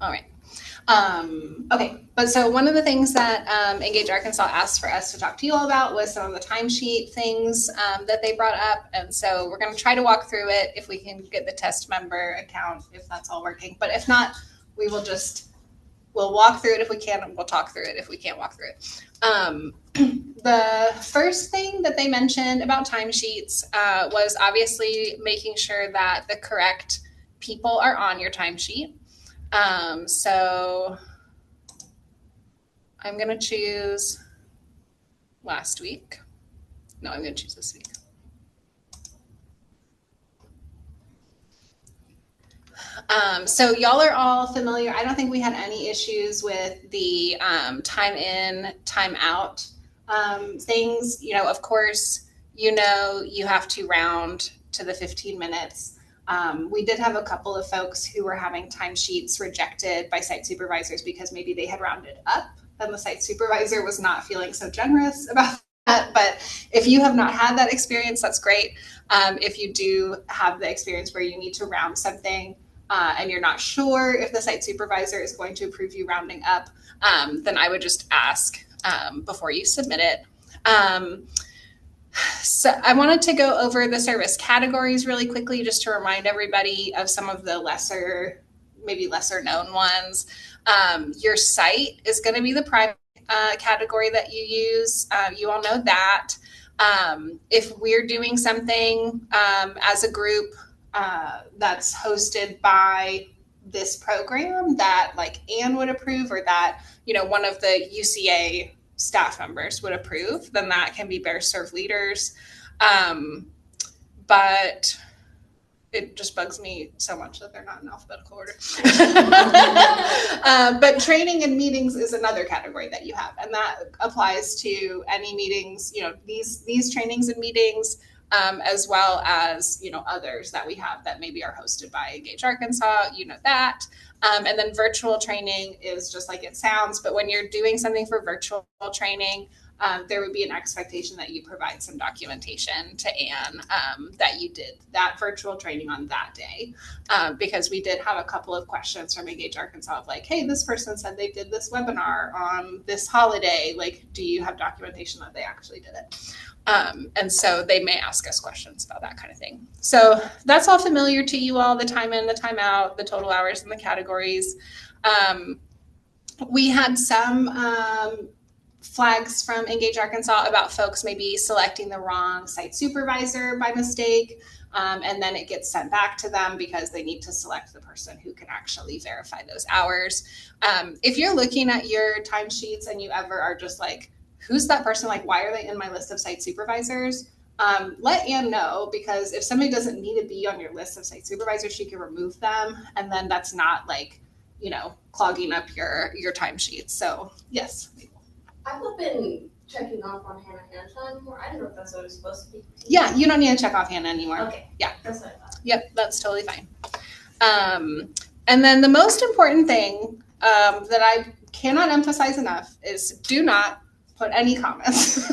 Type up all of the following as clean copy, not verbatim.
All right. Okay, but so one of the things that Engage Arkansas asked for us to talk to you all about was some of the timesheet things that they brought up. And so we're going to try to walk through it if we can get the test member account, if that's all working. But if not, we will we'll walk through it if we can, and we'll talk through it if we can't walk through it. The first thing that they mentioned about timesheets was obviously making sure that the correct people are on your timesheet. So I'm going to choose last week. No, I'm going to choose this week. So y'all are all familiar. I don't think we had any issues with the time in, time out things. You know, of course, you have to round to the 15 minutes. We did have a couple of folks who were having timesheets rejected by site supervisors because maybe they had rounded up and the site supervisor was not feeling so generous about that. But if you have not had that experience, that's great. If you do have the experience where you need to round something and you're not sure if the site supervisor is going to approve you rounding up, then I would just ask before you submit it. So I wanted to go over the service categories really quickly just to remind everybody of some of the maybe lesser known ones. Your site is going to be the primary category that you use. You all know that. If we're doing something as a group that's hosted by this program that like Anne would approve, or that, one of the UCA staff members would approve, then that can be BearsServe leaders. But it just bugs me so much that they're not in alphabetical order. But training and meetings is another category that you have, and that applies to any meetings, these trainings and meetings, as well as, others that we have that maybe are hosted by Engage Arkansas, that. And then virtual training is just like it sounds, but when you're doing something for virtual training, there would be an expectation that you provide some documentation to Anne that you did that virtual training on that day, because we did have a couple of questions from Engage Arkansas of like, hey, this person said they did this webinar on this holiday. Like, do you have documentation that they actually did it? And so they may ask us questions about that kind of thing. So that's all familiar to you all, the time in, the time out, the total hours, and the categories. We had some flags from Engage Arkansas about folks maybe selecting the wrong site supervisor by mistake, and then it gets sent back to them because they need to select the person who can actually verify those hours. If you're looking at your timesheets and you ever are just like, who's that person? Like, why are they in my list of site supervisors? Let Anne know, because if somebody doesn't need to be on your list of site supervisors, she can remove them, and then that's not like, clogging up your timesheets. So yes. I've been checking off on Hannah anymore. I don't know if that's what it was supposed to be. Yeah, you don't need to check off Hannah anymore. Okay. Yeah. That's what I thought. Yep, that's totally fine. And then the most important thing that I cannot emphasize enough is do not put any comments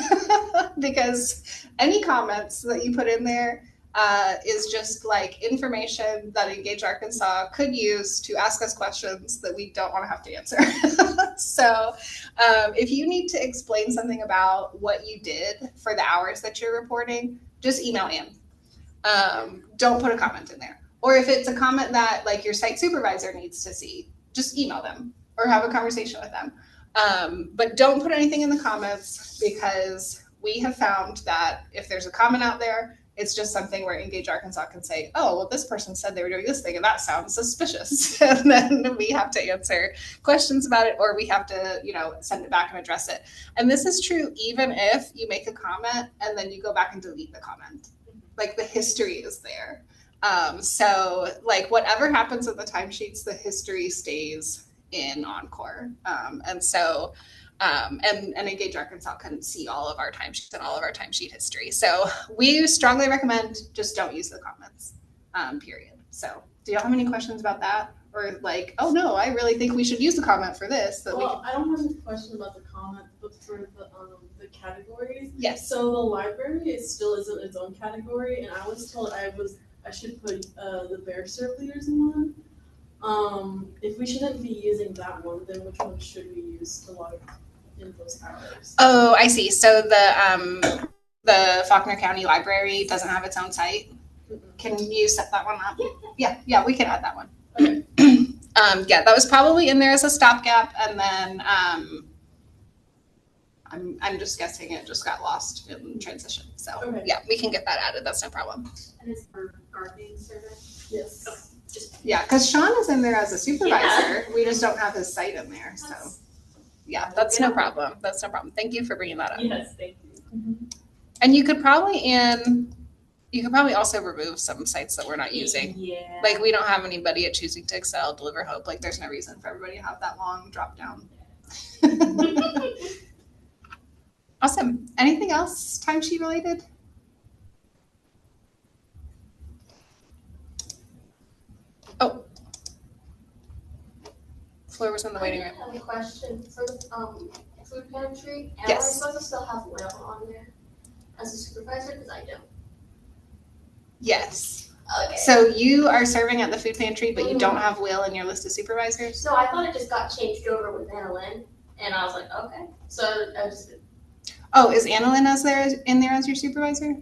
because any comments that you put in there is just like information that Engage Arkansas could use to ask us questions that we don't want to have to answer. So if you need to explain something about what you did for the hours that you're reporting, just email Anne. Don't put a comment in there. Or if it's a comment that like your site supervisor needs to see, just email them or have a conversation with them. But don't put anything in the comments, because we have found that if there's a comment out there, it's just something where Engage Arkansas can say, oh, well, this person said they were doing this thing and that sounds suspicious. And then we have to answer questions about it, or we have to, send it back and address it. And this is true even if you make a comment and then you go back and delete the comment. Like, the history is there. So like whatever happens with the timesheets, the history stays in AmeriCorps. And Engage Arkansas couldn't see all of our timesheets and all of our timesheet history. So we strongly recommend just don't use the comments, period. So do y'all have any questions about that? Or like, oh no, I really think we should use the comment for this. I don't have a question about the comment, but for the categories. Yes. So the library still isn't its own category, and I was told I should put the BearsServe leaders in one. If we shouldn't be using that one, then which one should we use to log in those hours? Oh, I see. So the Faulkner County Library doesn't have its own site. Can you set that one up? Yeah, we can add that one. Okay. Yeah, that was probably in there as a stopgap, and then I'm just guessing it just got lost in transition. So Okay. yeah, we can get that added. That's no problem. And it's for gardening service. Yes. Yeah, because Sean is in there as a supervisor. We just don't have his site in there. So yeah, that's no problem. That's no problem. Thank you for bringing that up. Yes, thank you. And you could probably also remove some sites that we're not using. Yeah. Like we don't have anybody at Choosing to Excel, Deliver Hope. Like there's no reason for everybody to have that long drop down. Awesome. Anything else timesheet related? Oh. Fleur was in the waiting room. I have a question for the food pantry. Am I Yes. supposed to still have Will on there as a supervisor? Because I don't. Yes. Okay. So you are serving at the food pantry, but you don't have Will in your list of supervisors? No, I thought it just got changed over with Anna Lynn, and I was like, okay. So I just, Oh, is Annalyn in there as your supervisor?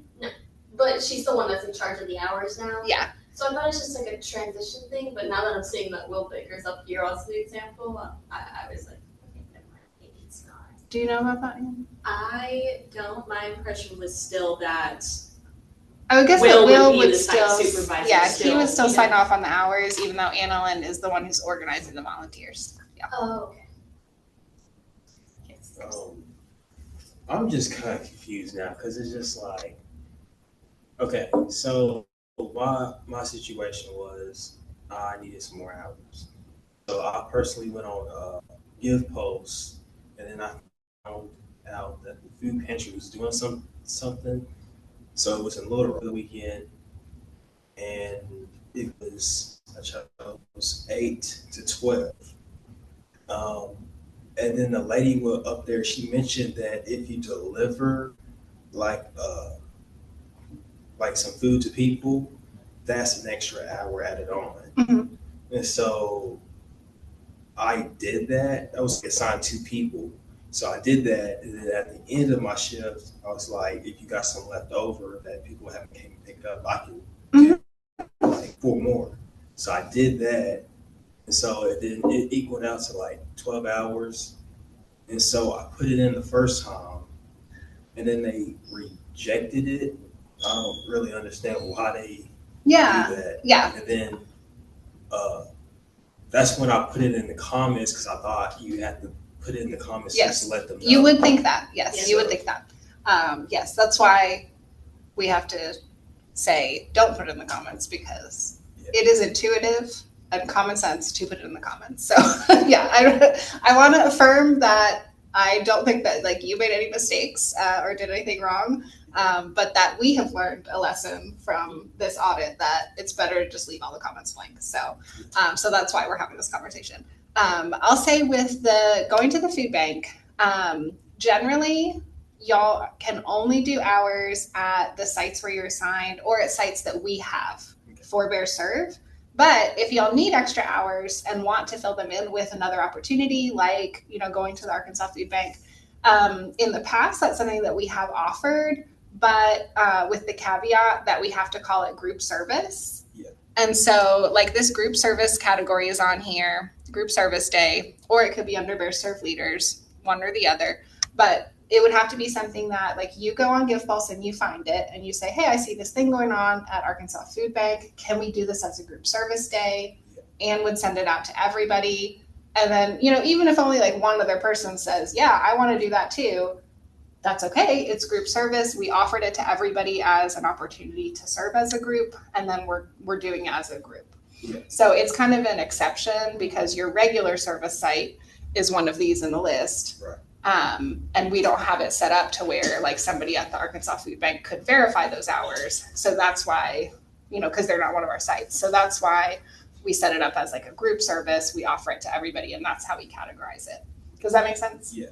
but she's the one that's in charge of the hours now. Yeah. So I thought it's just like a transition thing, but now that I'm seeing that Will Baker's up here as the example, I was like, okay, never mind, maybe it's not. Do you know about that, Ann? I don't. My impression was still that I would guess Will that Will would be would the site still, supervisor yeah, he still, would still you know. sign off on the hours, even though Annalyn is the one who's organizing the volunteers. Yeah. Oh, okay. I'm just kind of confused now because it's just like, okay, so my situation was I needed some more hours. So I personally went on Give Post, and then I found out that the food pantry was doing something. So it was in Little over the weekend, and it was I chose 8 to 12. And then the lady up there, she mentioned that if you deliver like some food to people, that's an extra hour added on. Mhm. And so I did that. I was assigned 2 people. So I did that. And then at the end of my shift, I was like, if you got some left over that people haven't came and picked up, I can do like 4 more. So I did that. And so it equaled out to like 12 hours. And so I put it in the first time, and then they rejected it. I don't really understand why they do that. Yeah. And then that's when I put it in the comments because I thought you had to put it in the comments just to let them know. You would think that. Yes, Yeah. you would think that. Yes, that's why we have to say don't put it in the comments because it is intuitive and common sense to put it in the comments. So yeah, I want to affirm that I don't think that like you made any mistakes or did anything wrong, but that we have learned a lesson from this audit that it's better to just leave all the comments blank. So that's why we're having this conversation. I'll say with the going to the food bank, generally y'all can only do hours at the sites where you're assigned or at sites that we have for BearsServe. But if y'all need extra hours and want to fill them in with another opportunity, like going to the Arkansas Food Bank, in the past, that's something that we have offered, but with the caveat that we have to call it group service. Yeah. And so like this group service category is on here, group service day, or it could be under BearsServe leaders, one or the other. But it would have to be something that like you go on GivePulse and you find it and you say, hey, I see this thing going on at Arkansas Food Bank. Can we do this as a group service day? And would send it out to everybody. And then, even if only like one other person says, yeah, I want to do that too, that's okay. It's group service. We offered it to everybody as an opportunity to serve as a group. And then we're doing it as a group. Yeah. So it's kind of an exception because your regular service site is one of these in the list. Right. And we don't have it set up to where like somebody at the Arkansas Food Bank could verify those hours. So that's why, because they're not one of our sites. So that's why we set it up as like a group service. We offer it to everybody and that's how we categorize it. Does that make sense? Yeah.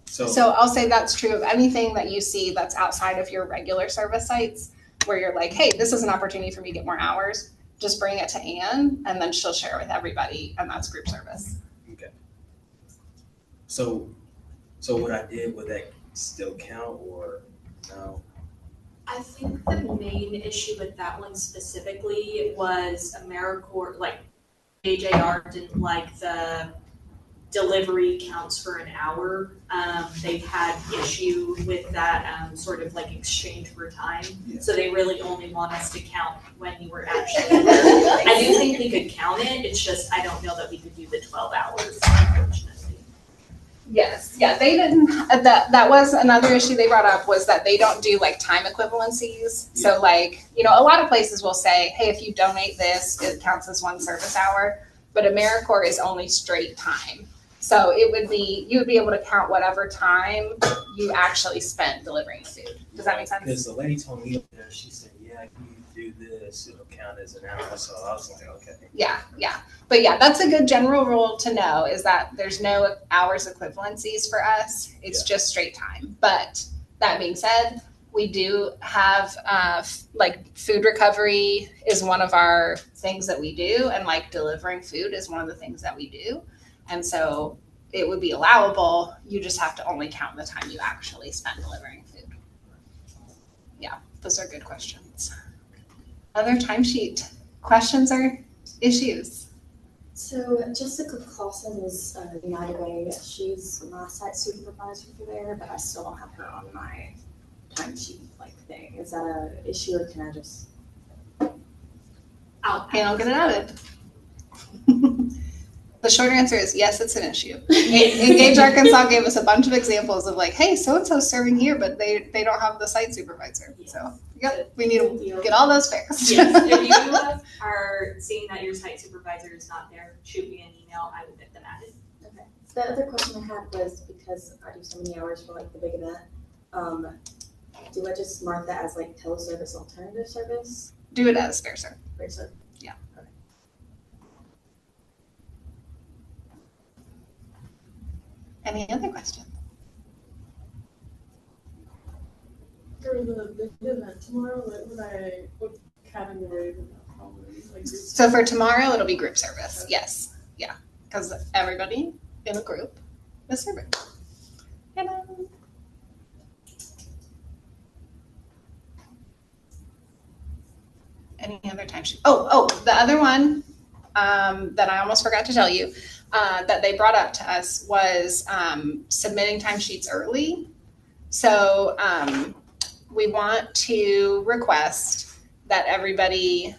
So I'll say that's true of anything that you see that's outside of your regular service sites where you're like, hey, this is an opportunity for me to get more hours. just bring it to Anne, and then she'll share with everybody, and that's group service. Okay. So what I did, would that still count or no? I think the main issue with that one specifically was AmeriCorps, like AJR didn't like the delivery counts for an hour. They've had issue with that sort of like exchange for time. Yeah. So they really only want us to count when you were actually there. I do think we could count it. It's just I don't know that we could do the 12 hours, unfortunately. Yes, yeah, they didn't, that was another issue they brought up, was that they don't do like time equivalencies. So like, you know, a lot of places will say, hey, if you donate this, it counts as one service hour, but AmeriCorps is only straight time. So it would be, you would be able to count whatever time you actually spent delivering the food. Does that make sense? Because the lady told me there, she said, yeah, if you do this, it'll count as an hour. So I was like, okay. Yeah. But yeah, that's a good general rule to know, is that there's no hours equivalencies for us. It's just straight time. But that being said, we do have like food recovery is one of our things that we do, and like delivering food is one of the things that we do. And so it would be allowable. You just have to only count the time you actually spent delivering food. Yeah, those are good questions. Other timesheet questions or issues? So Jessica Clausen is United Way. She's my site supervisor for there, but I still don't have her on my timesheet like thing. Is that an issue, or can I just? I'll get it added. The short answer is yes, it's an issue. Engage Arkansas gave us a bunch of examples of like, hey, so-and-so's serving here, but they don't have the site supervisor. Yes. So, yep, we need to get all those fixed. Yes, if you are seeing that your site supervisor is not there, shoot me an email. I will get them added. Okay. The other question I had was, because I do so many hours for like the big event, do I just mark that as like teleservice alternative service? Do it as BearsServe. BearsServe. Yeah. Okay. Any other questions? For the big event tomorrow, what category would that fall in? Like, So for tomorrow, it'll be group service. Yes. Yeah. Because everybody in a group is serving. Hello. Any other timesheet? Oh, the other one that I almost forgot to tell you that they brought up to us was submitting timesheets early. So we want to request that everybody,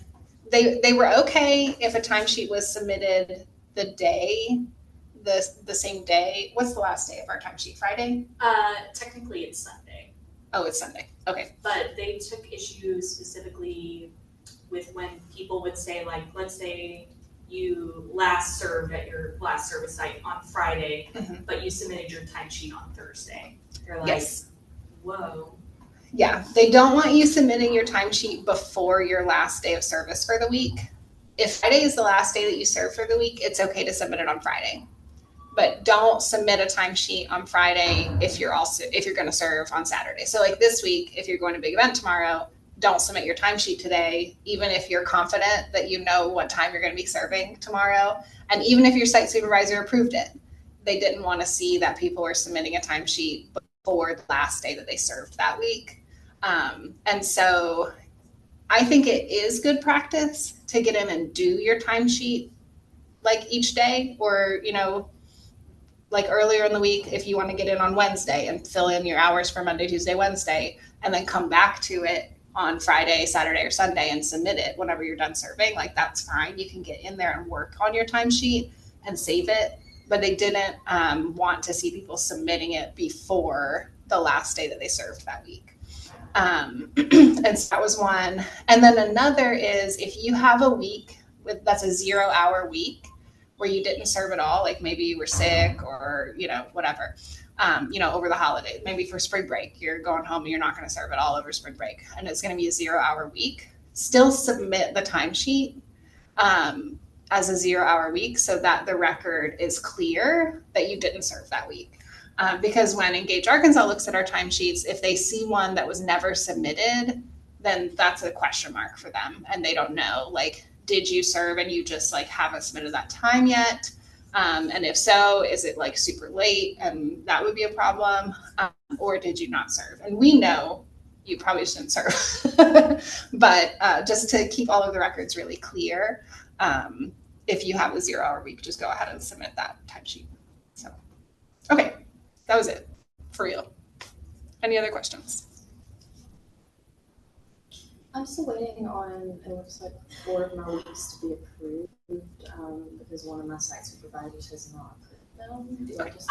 they were okay if a timesheet was submitted the same day. What's the last day of our timesheet? Friday? Technically it's Sunday, Oh, it's Sunday. Okay. but they took issues specifically with when people would say, like, let's say you last served at your last service site on Friday, Mhm. but you submitted your timesheet on Thursday. You're like, Yes. whoa. Yeah, they don't want you submitting your timesheet before your last day of service for the week. If Friday is the last day that you serve for the week, it's okay to submit it on Friday. But don't submit a timesheet on Friday if you're going to serve on Saturday. So like this week, if you're going to a big event tomorrow, don't submit your timesheet today, even if you're confident that you know what time you're going to be serving tomorrow. And even if your site supervisor approved it, they didn't want to see that people were submitting a timesheet before the last day that they served that week. And so I think it is good practice to get in and do your timesheet like each day, or, you know, like earlier in the week, if you want to get in on Wednesday and fill in your hours for Monday, Tuesday, Wednesday, and then come back to it on Friday, Saturday, or Sunday and submit it whenever you're done serving, like that's fine. You can get in there and work on your timesheet and save it. But they didn't want to see people submitting it before the last day that they served that week. And so that was one. And then another is if you have a week that's a 0-hour week where you didn't serve at all, like maybe you were sick or, you know, whatever, over the holiday, maybe for spring break, you're going home and you're not going to serve it all over spring break, and it's going to be a 0-hour week, still submit the timesheet as a 0-hour week so that the record is clear that you didn't serve that week. Because when Engage Arkansas looks at our timesheets, if they see one that was never submitted, then that's a question mark for them, and they don't know, like, did you serve and you just like haven't submitted that time yet? And if so, is it like super late and that would be a problem? Or did you not serve? And we know you probably shouldn't serve, but just to keep all of the records really clear, if you have a 0 hour week, just go ahead and submit that timesheet. So, okay, that was it for real. Any other questions? I'm still waiting on, it looks like 4 of my weeks to be approved, because one of my site supervisors has not approved them. Do I just?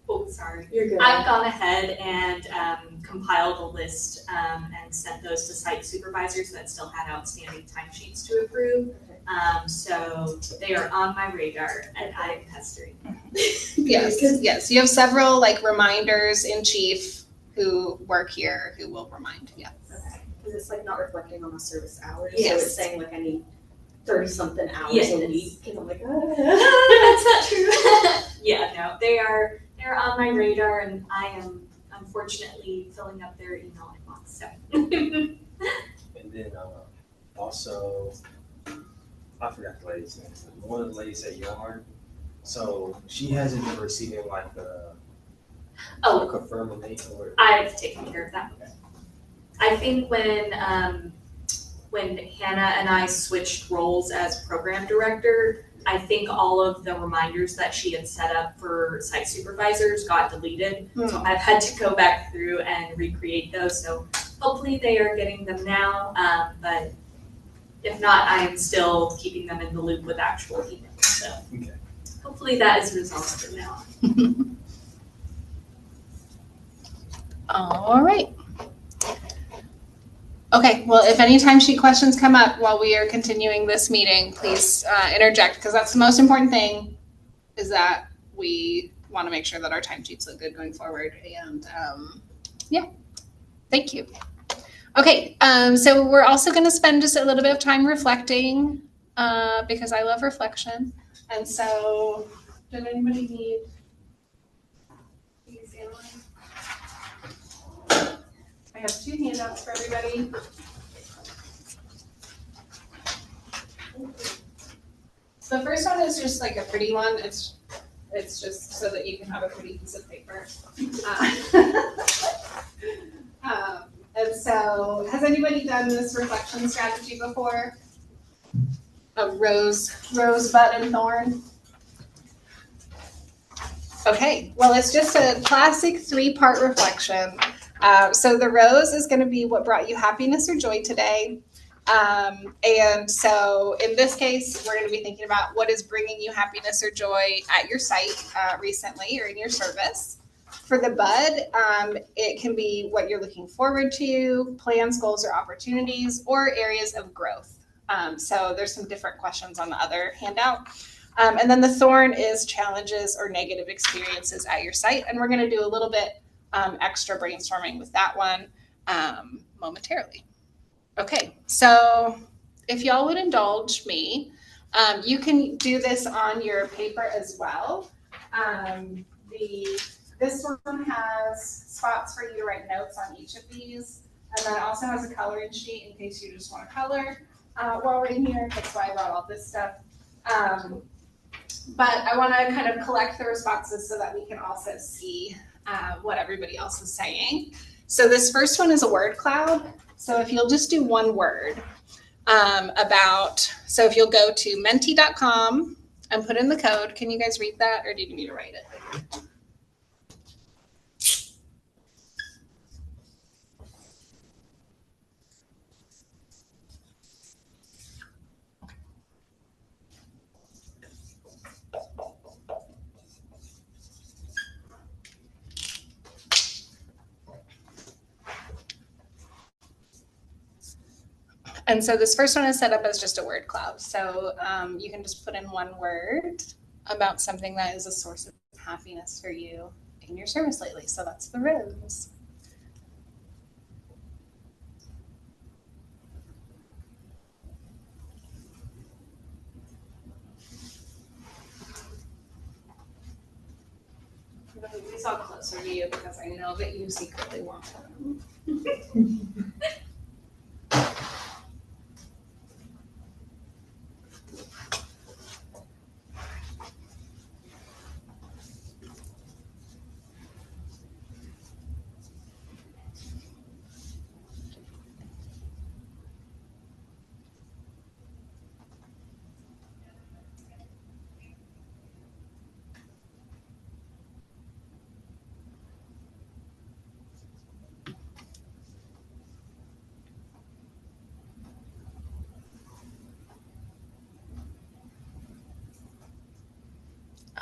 Oh, sorry. You're good. I've gone ahead and compiled a list and sent those to site supervisors that still had outstanding timesheets to approve. So they are on my radar and I'm pestering. Yes. You have several like reminders in chief who work here who will remind. Yeah. Okay. Because it's like not reflecting on my service hours. Yes. So it's saying like I need 30-something hours Yes. a week. And I'm like, That's not true. Yeah, no, they're on my radar and I am unfortunately filling up their email inbox. So. And then also, I forgot the lady's name. One of the ladies at Yarn. So she hasn't been receiving like a confirmation or. I've taken care of that. I think when Hannah and I switched roles as program director, I think all of the reminders that she had set up for site supervisors got deleted. So I've had to go back through and recreate those. So hopefully they are getting them now. But if not, I am still keeping them in the loop with actual emails. So Okay. hopefully that is resolved for now. All right. Okay, well, if any timesheet questions come up while we are continuing this meeting, please interject, because that's the most important thing, is that we want to make sure that our timesheets look good going forward. And yeah, thank you. Okay, so we're also going to spend just a little bit of time reflecting, because I love reflection. And so, did anybody need these analyzed? I have 2 handouts for everybody. So the first one is just like a pretty one. It's just so that you can have a pretty piece of paper. And so, has anybody done this reflection strategy before? A rosebud and thorn. Okay, well, it's just a classic 3-part reflection. So the rose is going to be what brought you happiness or joy today. And so in this case, we're going to be thinking about what is bringing you happiness or joy at your site recently or in your service. For the bud, it can be what you're looking forward to, plans, goals, or opportunities, or areas of growth. So there's some different questions on the other handout. And then the thorn is challenges or negative experiences at your site. And we're going to do a little bit extra brainstorming with that one momentarily. Okay, so if y'all would indulge me, you can do this on your paper as well. This one has spots for you to write notes on each of these, and then it also has a coloring sheet in case you just want to color while we're in here. That's why I brought all this stuff. But I want to kind of collect the responses so that we can also see what everybody else is saying. So this first one is a word cloud. So if you'll just do one word so if you'll go to menti.com and put in the code, can you guys read that or do you need me to write it? And so this first one is set up as just a word cloud. So you can just put in one word about something that is a source of happiness for you in your service lately. So that's the rose. These all closer to you because I know that you secretly want them.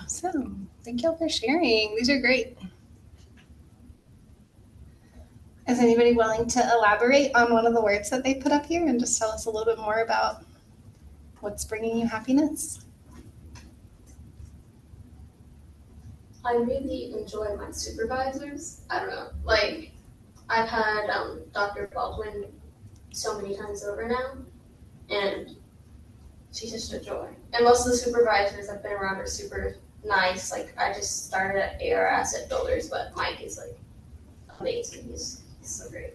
Awesome. Thank y'all for sharing. These are great. Is anybody willing to elaborate on one of the words that they put up here and just tell us a little bit more about what's bringing you happiness? I really enjoy my supervisors. I don't know, like I've had Dr. Baldwin so many times over now, and she's just a joy. And most of the supervisors I've been around are super nice. Like I just started at AR Asset Builders, but Mike is like amazing. He's so great.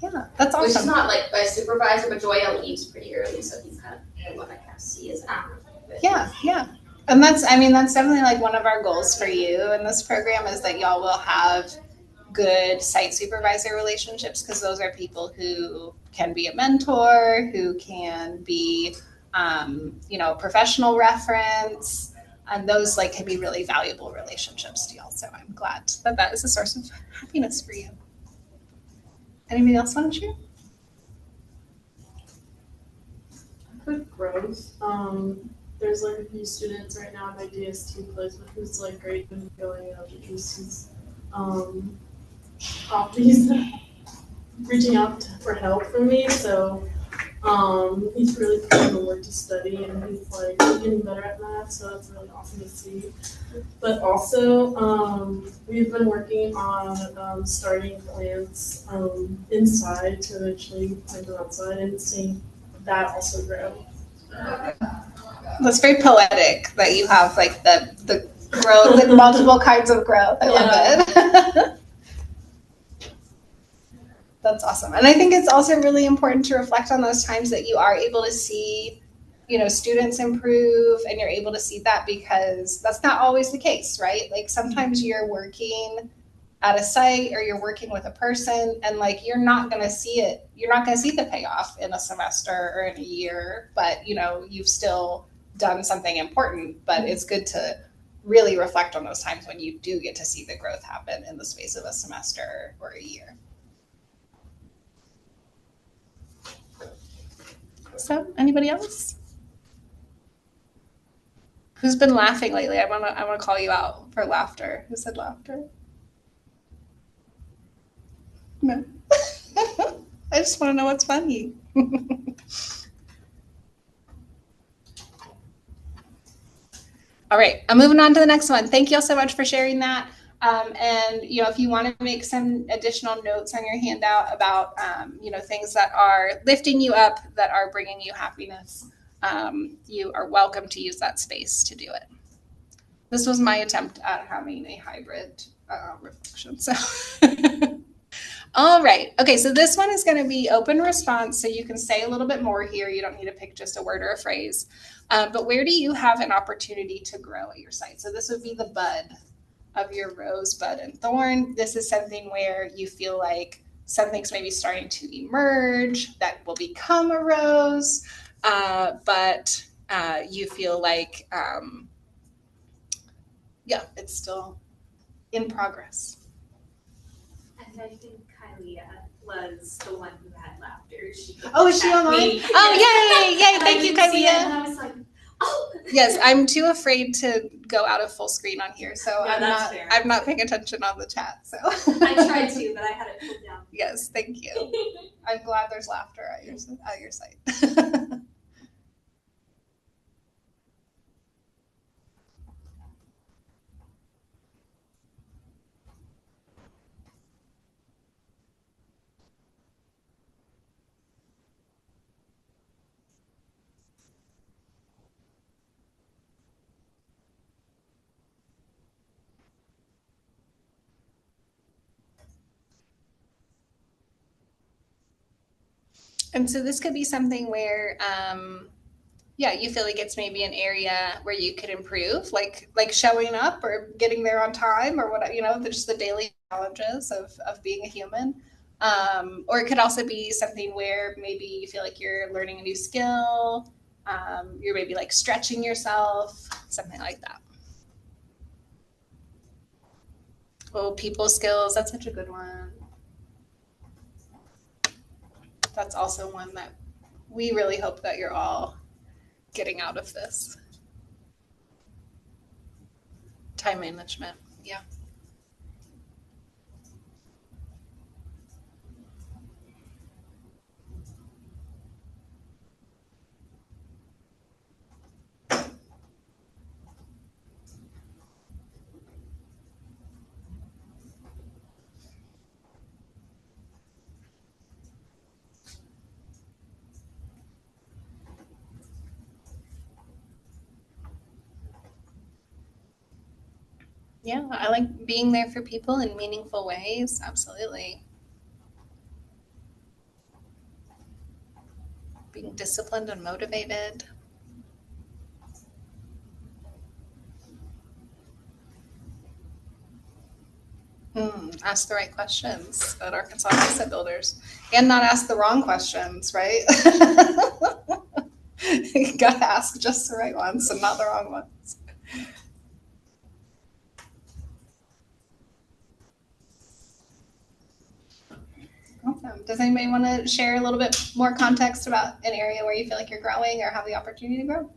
Yeah, that's Which is awesome. not like my supervisor, but Joya leaves pretty early, so he's kind of the one I kind of see as after. Yeah. And that's definitely like one of our goals for you in this program is that y'all will have good site supervisor relationships, because those are people who can be a mentor, who can be, professional reference, and those like can be really valuable relationships to y'all. So I'm glad that that is a source of happiness for you. Anybody else want to share? Quick growth. There's like a few students right now my DST plays with who's like great and going out because he's reaching out for help from me. So he's really putting in the work to study, and he's like getting better at math. So that's really awesome to see. But also, we've been working on starting plants inside to eventually plant them outside and seeing that also grow. That's very poetic that you have like the growth, like multiple kinds of growth. I love it. That's awesome. And I think it's also really important to reflect on those times that you are able to see, students improve, and you're able to see that, because that's not always the case, right? Like sometimes you're working at a site or you're working with a person and like you're not going to see the payoff in a semester or in a year, but you've still done something important. But it's good to really reflect on those times when you do get to see the growth happen in the space of a semester or a year. So, anybody else? Who's been laughing lately? I want to call you out for laughter. Who said laughter? No. I just want to know what's funny. All right, I'm moving on to the next one. Thank you all so much for sharing that. And if you want to make some additional notes on your handout about things that are lifting you up, that are bringing you happiness, you are welcome to use that space to do it. This was my attempt at having a hybrid reflection. So, all right. Okay, so this one is going to be open response. So you can say a little bit more here. You don't need to pick just a word or a phrase. But where do you have an opportunity to grow at your site? So this would be the bud of your rose, bud, and thorn. This is something where you feel like something's maybe starting to emerge that will become a rose, but you feel like, it's still in progress. And I think Kylie was the one who had laughter. Is she online? Oh, yay! Thank you, Kylie. And I was like, oh. Yes, I'm too afraid to go out of full screen on here, so No, I'm not paying attention on the chat. So I tried to, but I had it pulled down. Yes, thank you. I'm glad there's laughter at your site. And so this could be something where, you feel like it's maybe an area where you could improve, like showing up or getting there on time or what, just the daily challenges of being a human. Or it could also be something where maybe you feel like you're learning a new skill. You're maybe like stretching yourself, something like that. Oh, people skills, that's such a good one. That's also one that we really hope that you're all getting out of this. Time management. Yeah. Yeah, I like being there for people in meaningful ways. Absolutely. Being disciplined and motivated. Ask the right questions at Arkansas Asset Builders, and not ask the wrong questions, right? You gotta ask just the right ones and not the wrong ones. Awesome. Does anybody want to share a little bit more context about an area where you feel like you're growing or have the opportunity to grow?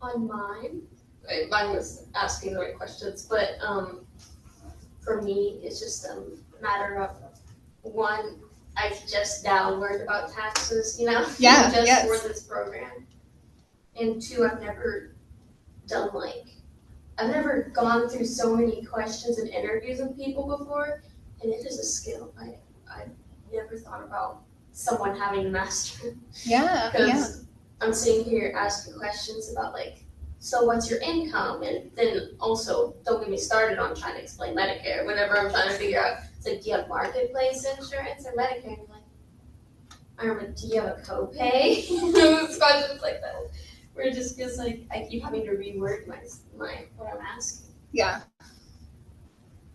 On mine was asking the right questions, but for me, it's just a matter of one, I've just now learned about taxes, Yeah, just yes. for this program. And two, I've never gone through so many questions and interviews with people before, and it is a skill I never thought about someone having to master. Yeah, yeah. Because I'm sitting here asking questions about so what's your income? And then also, don't get me started on trying to explain Medicare. Whenever I'm trying to figure out, it's like, do you have marketplace insurance or Medicare? And you're like, I remember, do you have a copay? It's questions like that. Where it just feels like I keep having to reword my what I'm asking. Yeah.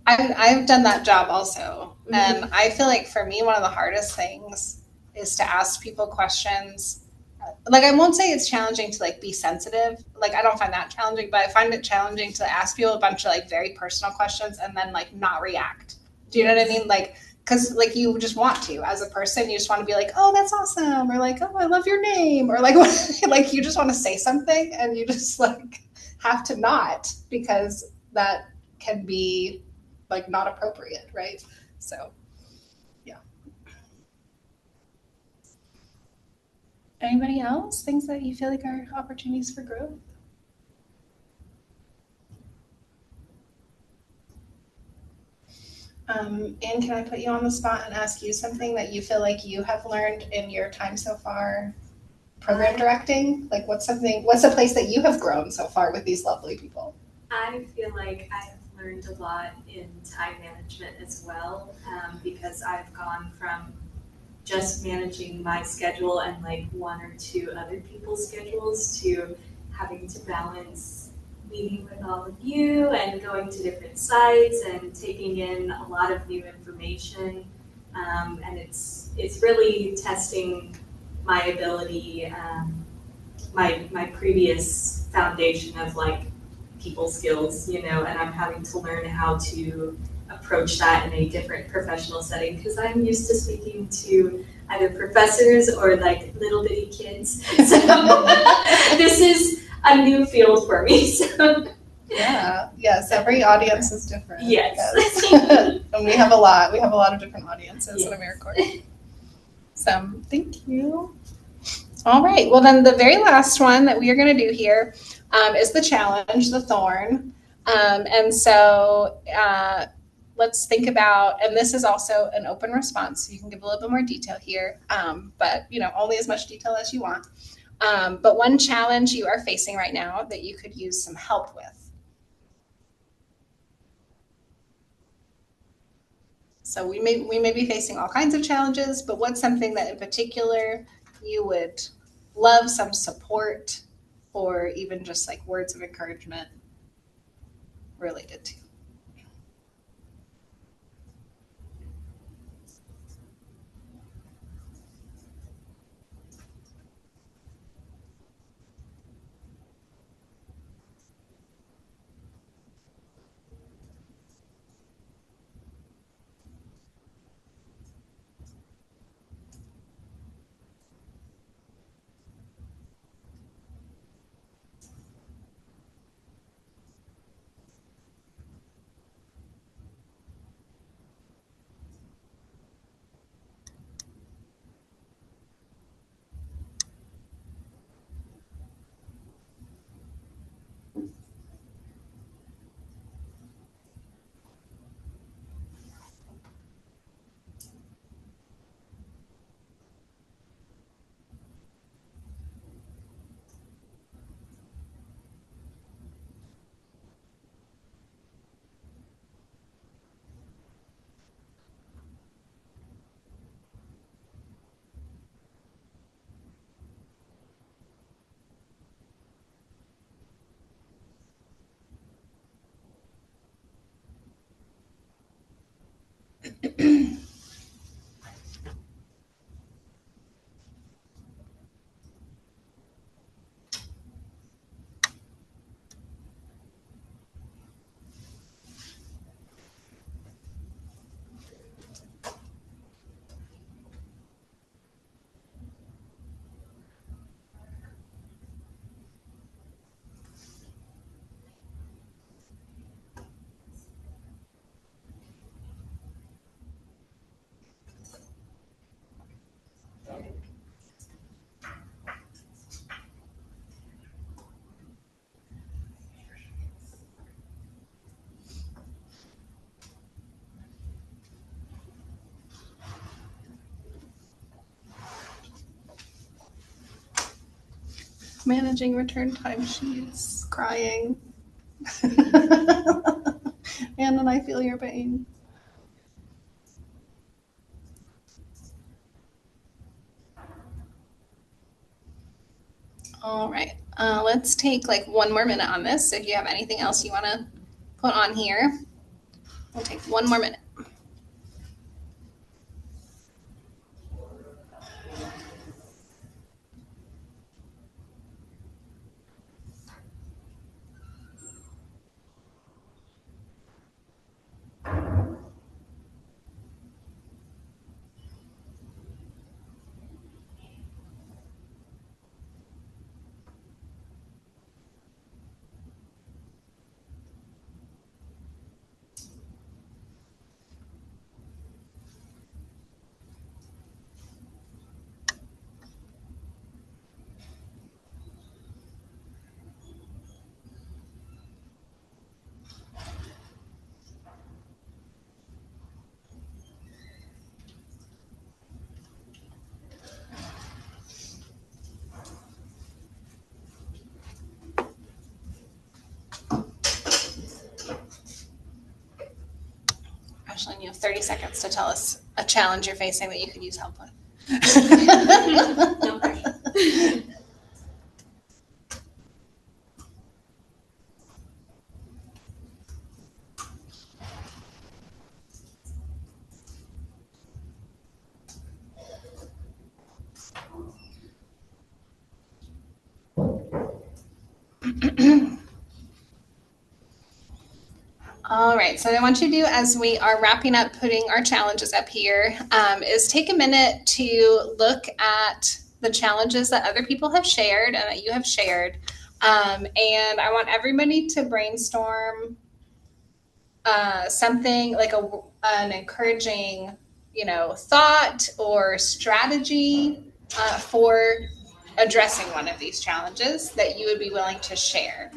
I've done that job also. Mm-hmm. And I feel like for me, one of the hardest things is to ask people questions. Like, I won't say it's challenging to be sensitive. Like, I don't find that challenging, but I find it challenging to ask people a bunch of very personal questions and then not react. Do you know what I mean? Because you just want to, as a person, you just want to be like, oh, that's awesome, or oh, I love your name, or you just want to say something, and you just have to not, because that can be not appropriate, right? So, yeah. Anybody else? Things that you feel like are opportunities for growth? And can I put you on the spot and ask you something that you feel like you have learned in your time so far program directing? What's a place that you have grown so far with these lovely people? I feel like I have learned a lot in time management as well, because I've gone from just managing my schedule and one or two other people's schedules to having to balance meeting with all of you and going to different sites and taking in a lot of new information. And it's really testing my ability, my previous foundation of people skills, and I'm having to learn how to approach that in a different professional setting, because I'm used to speaking to either professors or little bitty kids. So this is a new field for me. So. Yeah, yes, every audience is different. Yes. And we have a lot of different audiences at AmeriCorps. So thank you. All right, well then the very last one that we are going to do here is the challenge, the thorn. And so let's think about, and this is also an open response, so you can give a little bit more detail here, but only as much detail as you want. But one challenge you are facing right now that you could use some help with. So we may be facing all kinds of challenges, but what's something that in particular you would love some support or even just words of encouragement related to? Managing return timesheets, crying. And then I feel your pain. All right, let's take like 1 more minute on this. So if you have anything else you want to put on here, we'll take 1 more minute. Ashlyn, you have 30 seconds to tell us a challenge you're facing that you could use help with. No pressure. All right, so what I want you to do as we are wrapping up putting our challenges up here is take a minute to look at the challenges that other people have shared and that you have shared. And I want everybody to brainstorm something like an encouraging, thought or strategy for addressing one of these challenges that you would be willing to share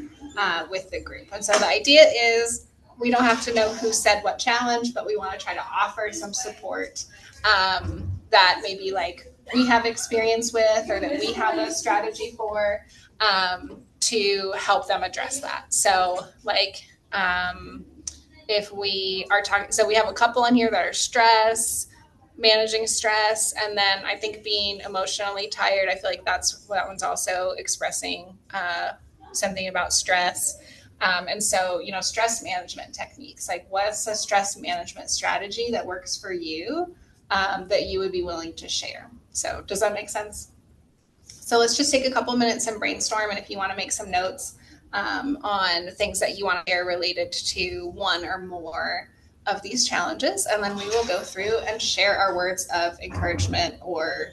with the group. And so the idea is we don't have to know who said what challenge, but we want to try to offer some support that maybe like we have experience with or that we have a strategy for to help them address that. So like if we are talking, so we have a couple in here that are managing stress, and then I think being emotionally tired, I feel like that one's also expressing something about stress. And so, stress management techniques, like what's a stress management strategy that works for you that you would be willing to share? So does that make sense? So let's just take a couple minutes and brainstorm. And if you want to make some notes on things that you want to share related to one or more of these challenges, and then we will go through and share our words of encouragement or,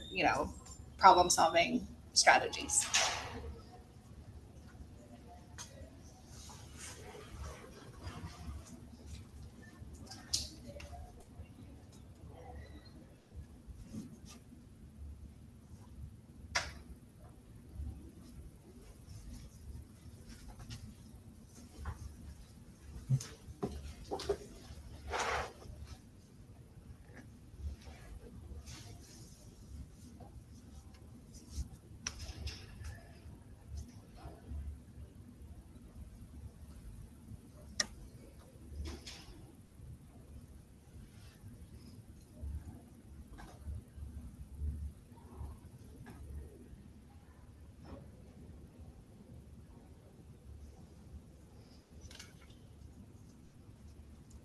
problem solving strategies.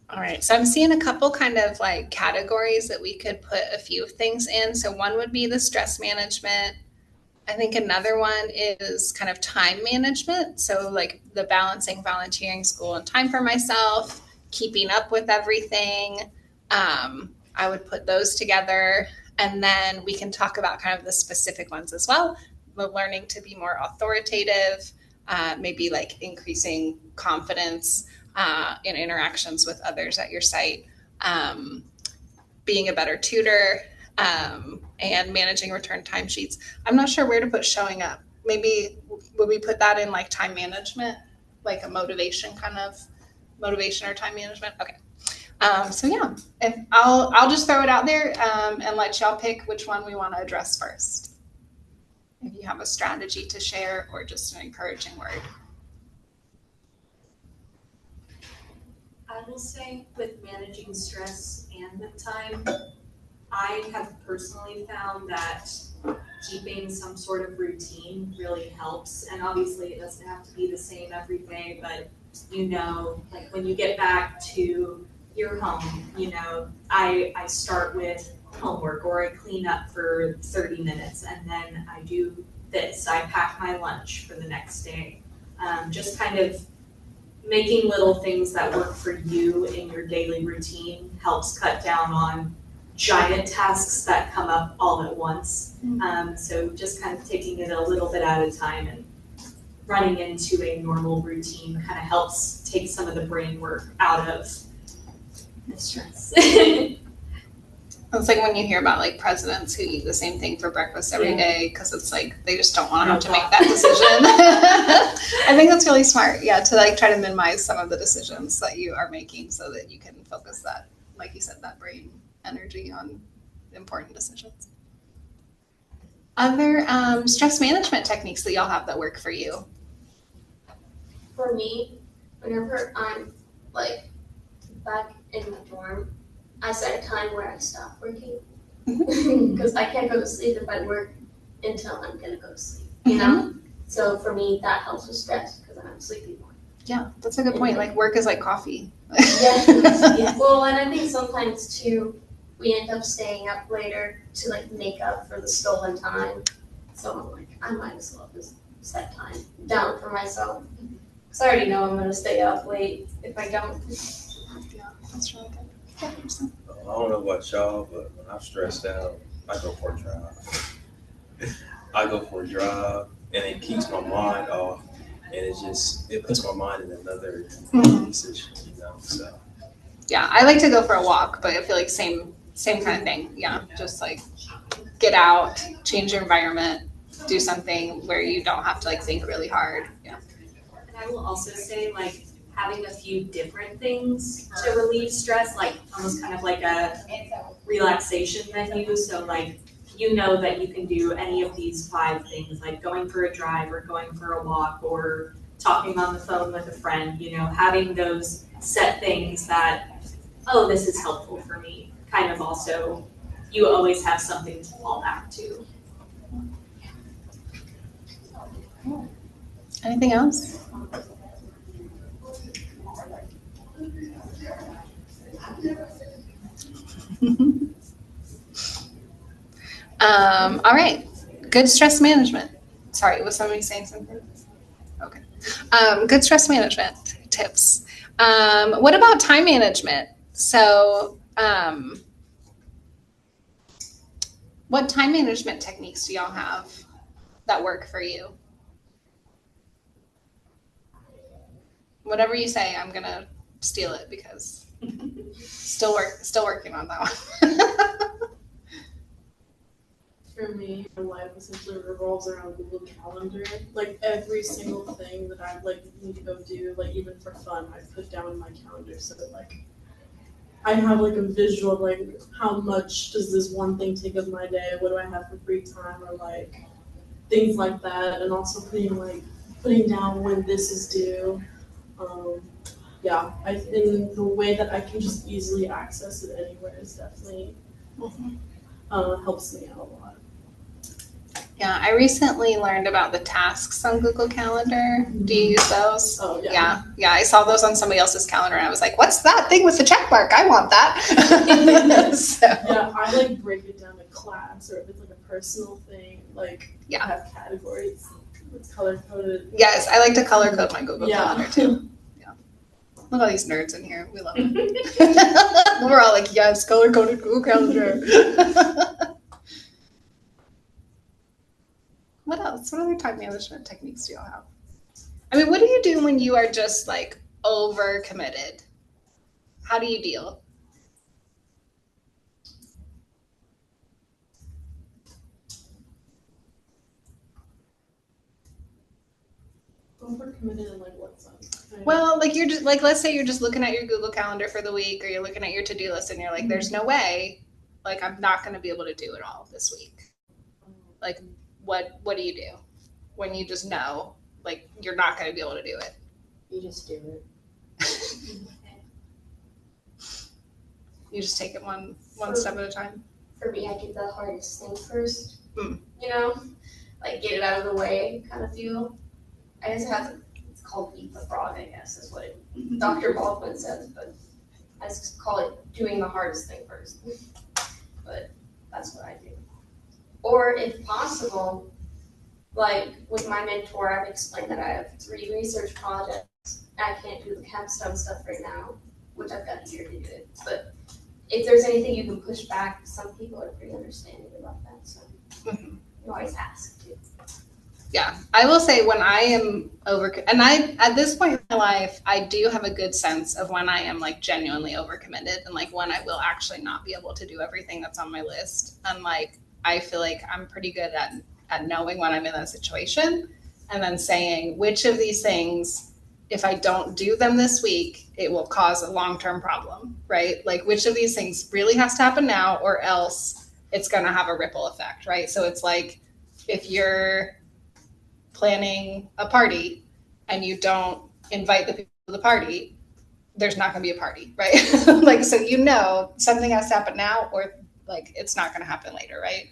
All right, so I'm seeing a couple kind of like categories that we could put a few things in. So one would be the stress management. I think another one is kind of time management. So like the balancing volunteering, school, and time for myself, keeping up with everything. I would put those together. And then we can talk about kind of the specific ones as well. The learning to be more authoritative, maybe like increasing confidence in interactions with others at your site, being a better tutor, and managing return timesheets. I'm not sure where to put showing up. Maybe would we put that in like time management, like a motivation or time management? Okay. So yeah, I'll just throw it out there and let y'all pick which one we want to address first. If you have a strategy to share or just an encouraging word. I will say with managing stress and the time, I have personally found that keeping some sort of routine really helps. And obviously it doesn't have to be the same every day, but like when you get back to your home, I start with homework or I clean up for 30 minutes and then I do this. I pack my lunch for the next day. Just kind of making little things that work for you in your daily routine helps cut down on giant tasks that come up all at once. So just kind of taking it a little bit at a time and running into a normal routine kind of helps take some of the brain work out of the stress. It's like when you hear about like presidents who eat the same thing for breakfast every day because it's like they just don't want to have to make that decision. I think that's really smart, to like try to minimize some of the decisions that you are making so that you can focus that, like you said, that brain energy on important decisions. Other stress management techniques that y'all have that work for you? For me, whenever I'm like back in the dorm, I set a time where I stop working because I can't go to sleep if I work until I'm gonna go to sleep. You know, so for me that helps with stress because I'm sleepy more. Yeah, that's a good point. Like work is like coffee. Yeah. Well, and I think sometimes too, we end up staying up later to like make up for the stolen time. So I'm like, I might as well just set time down for myself. Because I already know I'm gonna stay up late if I don't. Yeah, that's really good. I don't know about y'all, but when I'm stressed out, I go for a drive. And it keeps my mind off, and it puts my mind in another position, So yeah, I like to go for a walk, but I feel like same kind of thing. Yeah, just like get out, change your environment, do something where you don't have to like think really hard. Yeah. And I will also say like having a few different things to relieve stress, like almost kind of like a relaxation menu. So like that you can do any of these 5 things, like going for a drive or going for a walk or talking on the phone with a friend, having those set things that, oh, this is helpful for me. Kind of also, you always have something to fall back to. Anything else? All right. Good stress management. Sorry, was somebody saying something? Okay. Good stress management tips. What about time management? So, what time management techniques do y'all have that work for you? Whatever you say, I'm gonna steal it because still working on that one. For me, my life essentially revolves around Google Calendar. Like every single thing that I like need to go do, like even for fun, I put down in my calendar so that like I have like a visual of like how much does this one thing take of my day? What do I have for free time or like things like that, and also putting down when this is due. In the way that I can just easily access it anywhere is definitely helps me out a lot. Yeah, I recently learned about the tasks on Google Calendar. Do you use those? Oh, yeah. Yeah, I saw those on somebody else's calendar and I was like, what's that thing with the check mark? I want that. So. Yeah, I like break it down to class or if it's like a personal thing, like have categories. It's color coded. Yes, I like to color code my Google Calendar too. Yeah. Look at all these nerds in here. We love it. We're all like, yes, color coded Google Calendar. What else? What other time management techniques do y'all have? I mean, what do you do when you are just like over committed? How do you deal? Over committed in like what sense? Well, like you're just like, let's say you're just looking at your Google Calendar for the week or you're looking at your to-do list and you're like, there's no way, like I'm not going to be able to do it all this week. Like, what do you do when you just know, like, you're not going to be able to do it? You just do it. You just take it one For- step at a time. For me, I do the hardest thing first. Mm. You know, like get it out of the way kind of feel. I guess it's called eat the frog, I guess, is what Dr. Baldwin says, but I just call it doing the hardest thing first. But that's what I do. Or if possible, like with my mentor, I've explained that I have 3 research projects. I can't do the capstone stuff right now, which I've got a year to do it. But if there's anything you can push back, some people are pretty understanding about that. So you always ask too. Yeah, I will say when I am and at this point in my life, I do have a good sense of when I am like genuinely overcommitted and like when I will actually not be able to do everything that's on my list. And like, I feel like I'm pretty good at knowing when I'm in that situation and then saying which of these things, if I don't do them this week, it will cause a long-term problem, right? Like which of these things really has to happen now or else it's going to have a ripple effect, right? So it's like if you're planning a party and you don't invite the people to the party, there's not going to be a party, right? Like, so you know something has to happen now or like it's not going to happen later, right?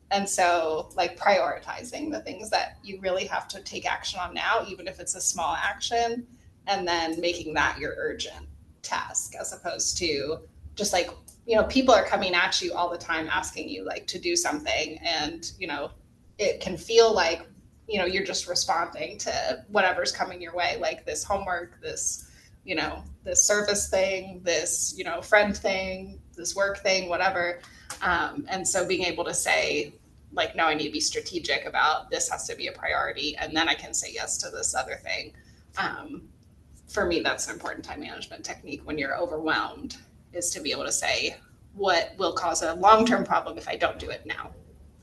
And so like prioritizing the things that you really have to take action on now, even if it's a small action, and then making that your urgent task as opposed to just like, you know, people are coming at you all the time asking you like to do something and, you know, it can feel like, you know, you're just responding to whatever's coming your way, like this homework, this, you know, this service thing, this, you know, friend thing, this work thing, whatever. And so being able to say, like, no, I need to be strategic about this has to be a priority, and then I can say yes to this other thing. For me, that's an important time management technique when you're overwhelmed, is to be able to say what will cause a long-term problem if I don't do it now,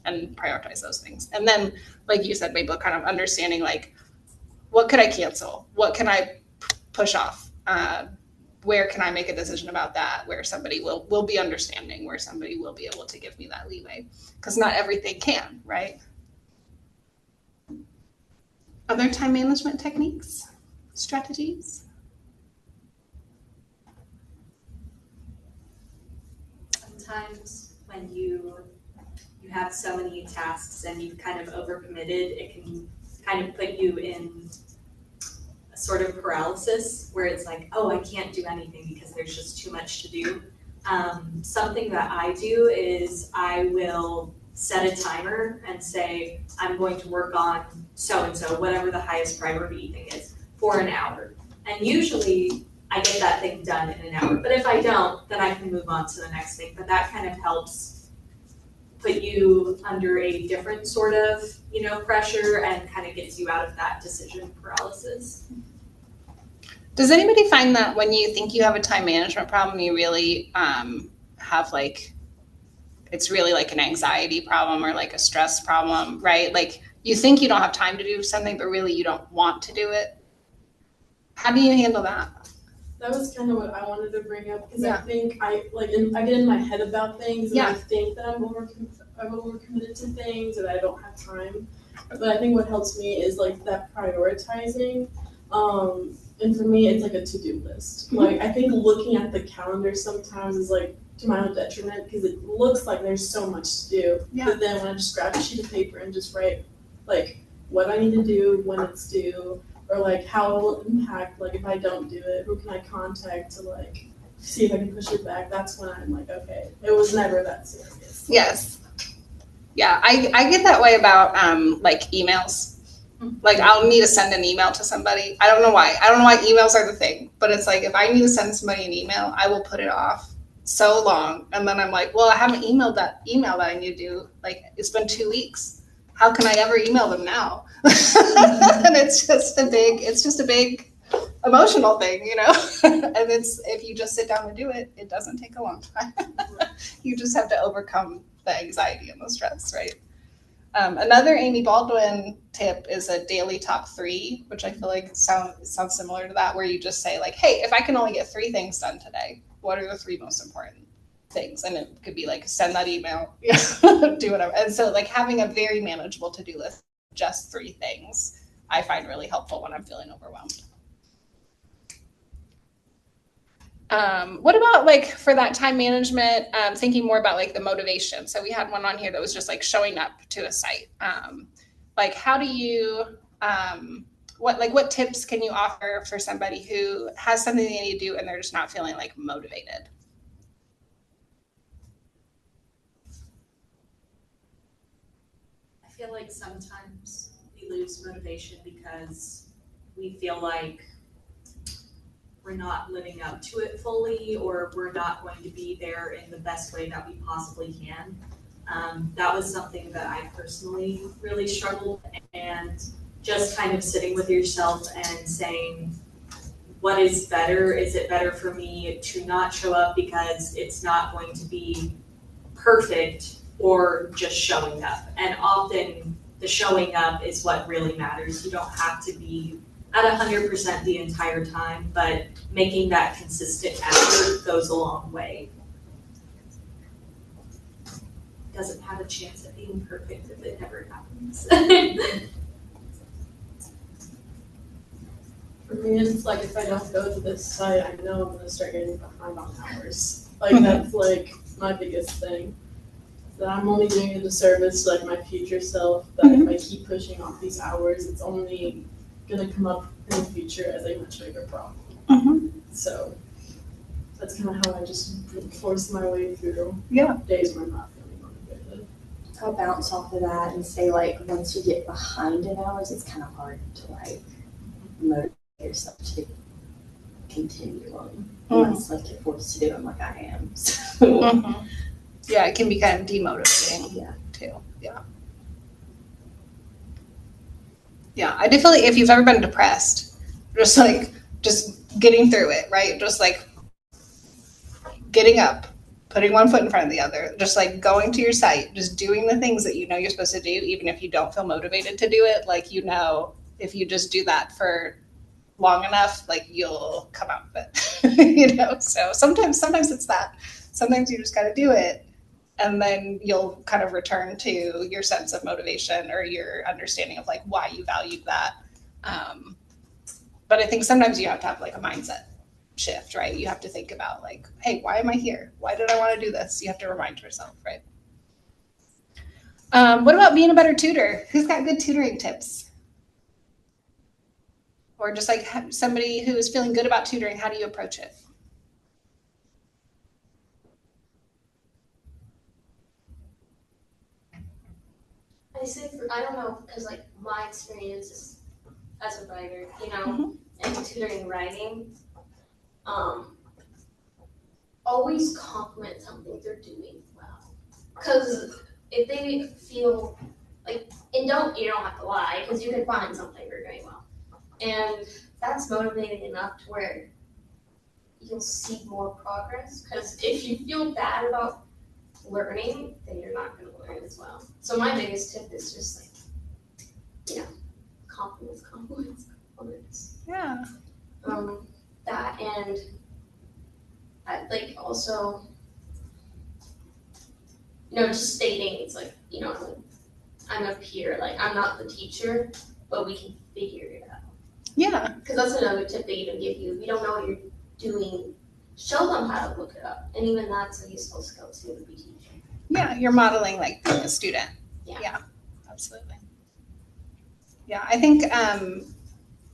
and prioritize those things. And then, like you said, Mabel, kind of understanding like, what could I cancel? What can I push off? Where can I make a decision about that? Where somebody will be understanding, where somebody will be able to give me that leeway, because not everything can, right? Other time management techniques, strategies? Sometimes when you have so many tasks and you've kind of overcommitted, it can kind of put you in a sort of paralysis where it's like, oh, I can't do anything because there's just too much to do. Something that I do is I will set a timer and say, I'm going to work on so-and-so, whatever the highest priority thing is, for an hour. And usually I get that thing done in an hour. But if I don't, then I can move on to the next thing. But that kind of helps put you under a different sort of, you know, pressure and kind of gets you out of that decision paralysis. Does anybody find that when you think you have a time management problem, you really have like, it's really like an anxiety problem or like a stress problem, right? Like you think you don't have time to do something, but really you don't want to do it. How do you handle that? That was kind of what I wanted to bring up because Yeah. I think I get in my head about things and Yeah. I think that I'm overcommitted to things and I don't have time. But I think what helps me is like that prioritizing. And for me, it's like a to-do list. Mm-hmm. Like I think looking at the calendar sometimes is like to my own detriment because it looks like there's so much to do. Yeah. But then when I just grab a sheet of paper and just write like what I need to do, when it's due, or like how it will impact, like if I don't do it, who can I contact to like see if I can push it back, that's when I'm like, okay, it was never that serious. Yes. Yeah, I get that way about like emails. Like I'll need to send an email to somebody. I don't know why. I don't know why emails are the thing, but it's like if I need to send somebody an email, I will put it off so long. And then I'm like, well, I haven't emailed that email that I need to do. Like it's been 2 weeks. How can I ever email them now? And it's just a big emotional thing, you know? And it's, if you just sit down and do it, it doesn't take a long time. You just have to overcome the anxiety and the stress, right? Another Amy Baldwin tip is a daily top 3, which I feel like sounds similar to that, where you just say like, hey, if I can only get 3 things done today, what are the 3 most important? things, and it could be like send that email, do whatever. And so like having a very manageable to-do list, just 3 things, I find really helpful when I'm feeling overwhelmed. What about like for that time management, thinking more about like the motivation? So we had one on here that was just like showing up to a site. Like how do you, what tips can you offer for somebody who has something they need to do and they're just not feeling like motivated? I feel like sometimes we lose motivation because we feel like we're not living up to it fully, or we're not going to be there in the best way that we possibly can. That was something that I personally really struggled, and just kind of sitting with yourself and saying, what is better? Is it better for me to not show up because it's not going to be perfect, or just showing up? And often the showing up is what really matters. You don't have to be at 100% the entire time, but making that consistent effort goes a long way. Doesn't have a chance at being perfect if it never happens. For me, it's like if I don't go to this site, I know I'm gonna start getting behind on hours. Like that's like my biggest thing. That I'm only doing it a service to like my future self. That if I keep pushing off these hours, it's only gonna come up in the future as a much bigger problem. So that's kind of how I just force my way through days when I'm not feeling motivated. I'll bounce off of that and say like once you get behind in hours, it's kind of hard to like motivate yourself to continue on unless like you're forced to do them like I am. So Yeah, it can be kind of demotivating too. Yeah, I definitely, if you've ever been depressed, just getting through it, right? Just like getting up, putting one foot in front of the other, just like going to your site, just doing the things that you know you're supposed to do, even if you don't feel motivated to do it. Like, you know, if you just do that for long enough, like you'll come out of it, So sometimes it's that. Sometimes you just got to do it, and then you'll kind of return to your sense of motivation or your understanding of like why you valued that. But I think sometimes you have to have like a mindset shift, right? You have to think about like, hey, why am I here? Why did I want to do this? You have to remind yourself, right? What about being a better tutor? Who's got good tutoring tips? Or just like somebody who is feeling good about tutoring, how do you approach it? I don't know, because like my experience is as a writer, and tutoring writing, always compliment something they're doing well. Because if they feel like, and you don't have to lie, because you can find something they're doing well. And that's motivating enough to where you'll see more progress. Because if you feel bad about learning, then you're not going to learn as well. So my biggest tip is just like, compliments. Yeah. That, and I like also, just stating it's like, I'm a peer, like I'm not the teacher, but we can figure it out. Yeah. Because that's another tip they even give you. If you don't know what you're doing, show them how to look it up. And even that's a useful skill too to be teaching. Yeah, you're modeling like being a student. Yeah, absolutely. Yeah, I think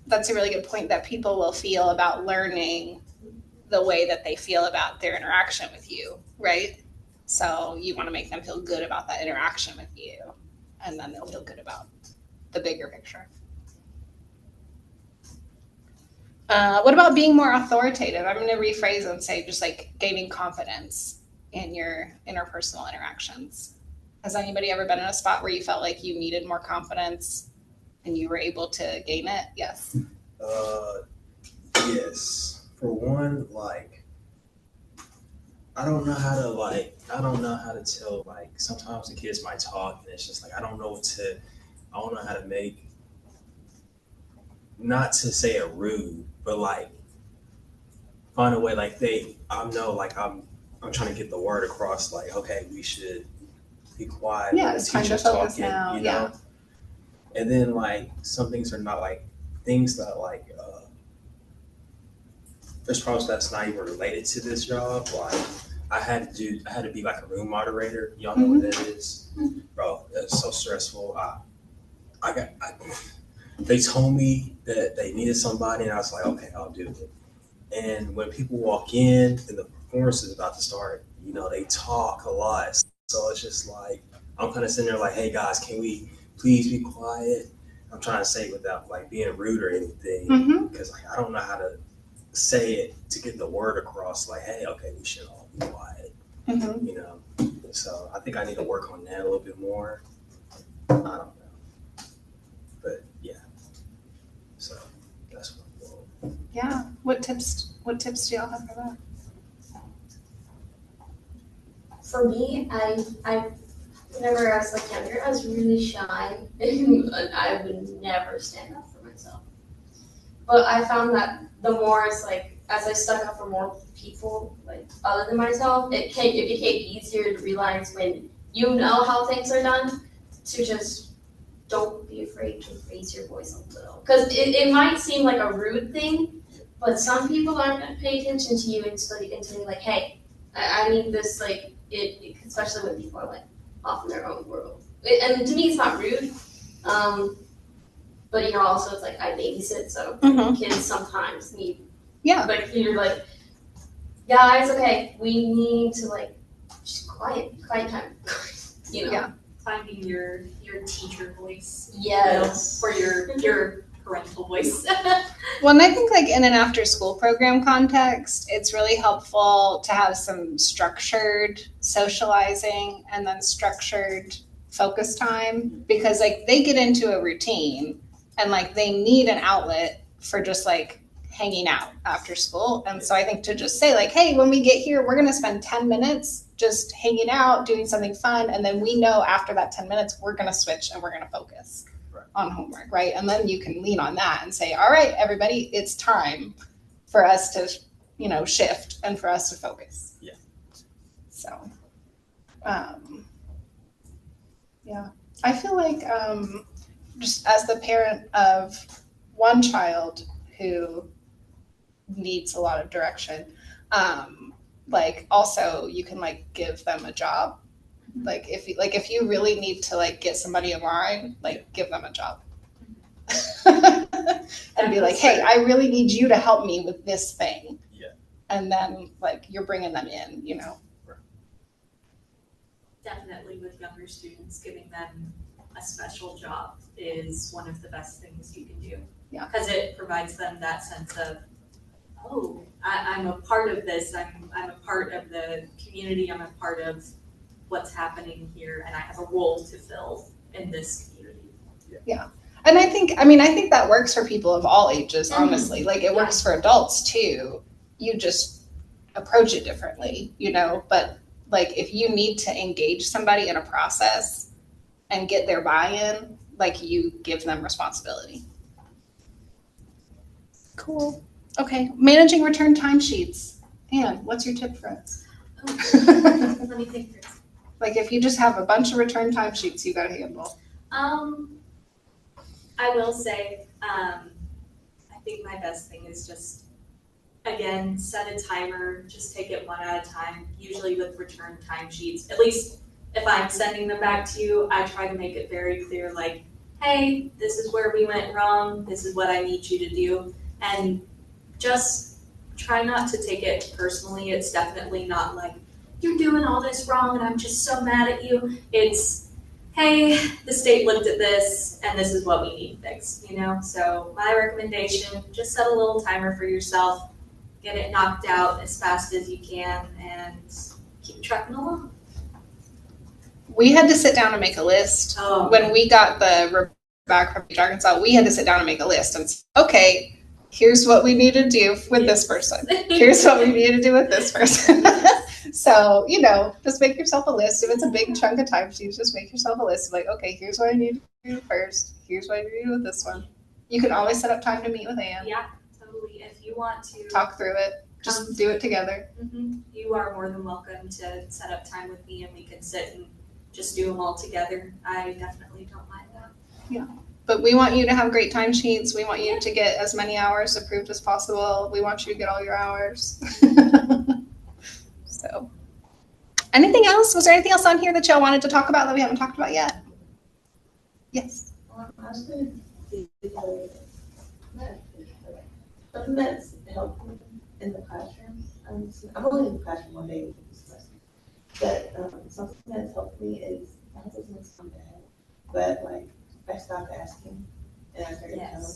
that's a really good point, that people will feel about learning the way that they feel about their interaction with you, right? So you want to make them feel good about that interaction with you, and then they'll feel good about the bigger picture. What about being more authoritative? I'm going to rephrase and say just like gaining confidence in your interpersonal interactions. Has anybody ever been in a spot where you felt like you needed more confidence and you were able to gain it? Yes. Yes. For one, like, I don't know how to tell, like, sometimes the kids might talk and it's just like, I don't know how to make, not to say it rude, but like find a way, like I know like I'm I'm trying to get the word across, like, okay, we should be quiet. Yeah, when the it's time to teacher's focus talking, now, you know? And then like some things are not like things that like there's problems that's not even related to this job. Like I had to be like a room moderator. Y'all know what that is, bro. It's so stressful. They told me that they needed somebody, and I was like, okay, I'll do it. And when people walk in and the performance is about to start, you know, they talk a lot. So it's just like I'm kind of sitting there like, hey guys, can we please be quiet? I'm trying to say it without like being rude or anything, because like I don't know how to say it to get the word across. Like, hey, okay, we should all be quiet, you know. So I think I need to work on that a little bit more. I don't know, but yeah. So that's what I'm doing. Yeah. What tips do y'all have for that? For me, I whenever I was like younger, I was really shy and I would never stand up for myself. But I found that the more it's like as I stuck up for more people like other than myself, it became easier to realize when you know how things are done to just don't be afraid to raise your voice a little. Because it might seem like a rude thing, but some people aren't going to pay attention to you until you're like, hey, I need this, like, especially when people are like off in their own world. And to me, it's not rude. But also it's like I babysit, so kids sometimes need, like, you're like, guys, okay, we need to like just quiet time, you know. Yeah. Finding your teacher voice. Yes. You know, or your parental voice. Well, and I think like in an after school program context, it's really helpful to have some structured socializing and then structured focus time, because like they get into a routine and like they need an outlet for just like hanging out after school. And so I think to just say like, hey, when we get here, we're going to spend 10 minutes just hanging out, doing something fun. And then we know after that 10 minutes, we're going to switch and we're going to focus on homework, right? And then you can lean on that and say, all right, everybody, it's time for us to, you know, shift and for us to focus. Yeah. So, yeah, I feel like just as the parent of one child who needs a lot of direction, like also you can like give them a job. Like if you really need to like get somebody in line, like give them a job. And be like, hey, I really need you to help me with this thing. Yeah. And then like you're bringing them in, you know. Definitely with younger students, giving them a special job is one of the best things you can do. Yeah. Because it provides them that sense of, oh, I'm a part of this. I'm a part of the community. I'm a part of what's happening here, and I have a role to fill in this community. Yeah. And I think that works for people of all ages, honestly. Like it works for adults too. You just approach it differently, you know, but like if you need to engage somebody in a process and get their buy-in, like you give them responsibility. Cool. Okay. Managing return timesheets. Anne, what's your tip for us? Let me think through. Like if you just have a bunch of return timesheets you gotta handle. I will say, I think my best thing is just, again, set a timer, just take it one at a time. Usually with return timesheets, at least if I'm sending them back to you, I try to make it very clear, like, hey, this is where we went wrong, this is what I need you to do. And just try not to take it personally. It's definitely not like, you're doing all this wrong and I'm just so mad at you. It's, hey, the state looked at this and this is what we need fixed, you know? So my recommendation, just set a little timer for yourself, get it knocked out as fast as you can, and keep trucking along. We had to sit down and make a list. Oh. When we got the back from Arkansas, we had to sit down and make a list and say, okay, here's what we need to do with this person. Here's what we need to do with this person. So, you know, just make yourself a list. If it's a big chunk of timesheets, just make yourself a list of like, okay, here's what I need to do first. Here's what I need to do with this one. You can always set up time to meet with Anne. Yeah, totally. If you want to talk through it. Just do it together. You are more than welcome to set up time with me and we can sit and just do them all together. I definitely don't mind that. Yeah. But we want you to have great timesheets. We want you to get as many hours approved as possible. We want you to get all your hours. So, anything else? Was there anything else on here that y'all wanted to talk about that we haven't talked about yet? Yes. I was going to something that's helpful in the classroom. I'm only in the classroom 1 day this semester, but something that's helped me is I hope this makes sound bad, but like I stopped asking and I started telling.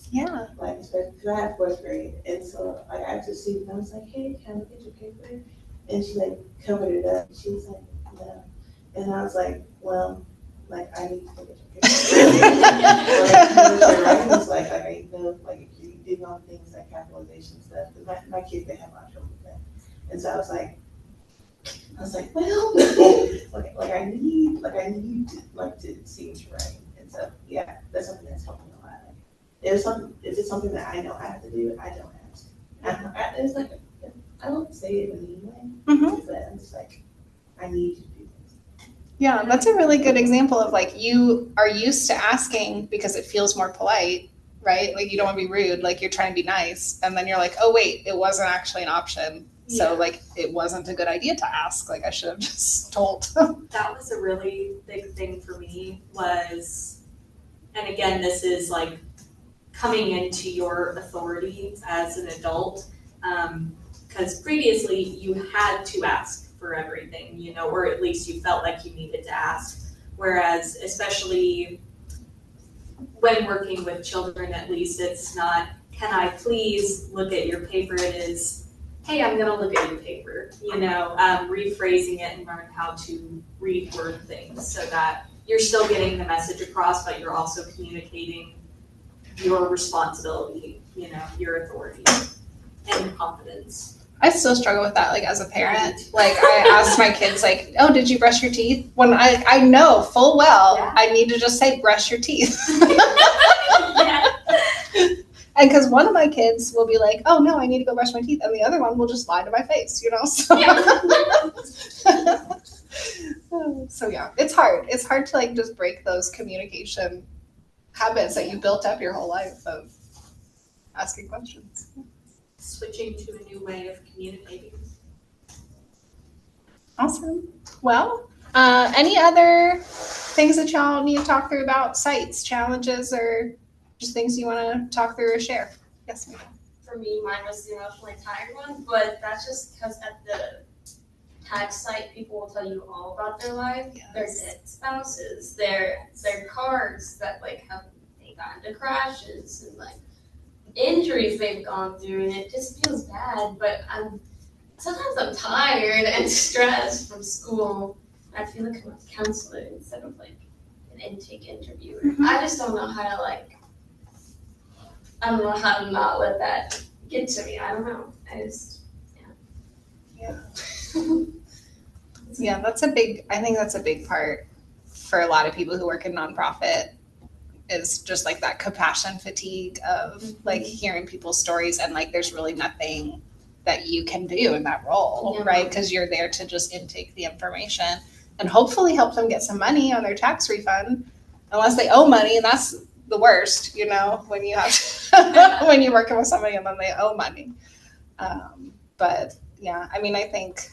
Yeah. Like especially because I had 4th grade, and so like I just see I was like, hey, can I look at your paper? And she like covered it up. She was like, no, and I was like, well, like I need to look at your paper. Like your writing was like I need to know like if you did on things like capitalization stuff. Because my kids they have a lot of trouble with that, and so I was like, well, like I need to see what you're writing, and so yeah, that's something that's helped me a lot. Like, if it's something that I know I have to do, I don't ask. It's like I don't say it in a mean way, but I'm just like I need you to do this. Yeah, that's a really good example of like you are used to asking because it feels more polite, right? Like you don't want to be rude, like you're trying to be nice, and then you're like, oh wait, it wasn't actually an option. So like it wasn't a good idea to ask. Like I should have just told. That was a really big thing for me was, and again, this is like coming into your authority as an adult, because previously you had to ask for everything, you know, or at least you felt like you needed to ask. Whereas, especially when working with children, at least it's not, can I please look at your paper? It is, hey, I'm gonna look at your paper, you know, rephrasing it and learn how to reword things so that you're still getting the message across, but you're also communicating your responsibility, you know, your authority and confidence. I still struggle with that, like as a parent. Like I ask my kids, like, "Oh, did you brush your teeth?" When I know full well I need to just say, "Brush your teeth." And because one of my kids will be like, "Oh no, I need to go brush my teeth," and the other one will just lie to my face, you know. So, so yeah, it's hard. It's hard to like just break those communication habits that you built up your whole life of asking questions. Switching to a new way of communicating. Awesome. Well, any other things that y'all need to talk through about sites, challenges, or just things you want to talk through or share? Yes, ma'am. For me, mine was the emotionally tired one, but that's just because at the tax site, people will tell you all about their life, their dead spouses, their cars that like have they got into crashes and like injuries they've gone through, and it just feels bad. But sometimes I'm tired and stressed from school. I feel like I'm a counselor instead of like an intake interviewer. I just don't know how to like. I don't know how to not let that get to me. I don't know. I just yeah. Yeah, I think that's a big part for a lot of people who work in nonprofit is just like that compassion fatigue of like hearing people's stories and like there's really nothing that you can do in that role, right? Because you're there to just intake the information and hopefully help them get some money on their tax refund, unless they owe money, and that's the worst, you know, when you have when you're working with somebody and then they owe money. But yeah, I mean, I think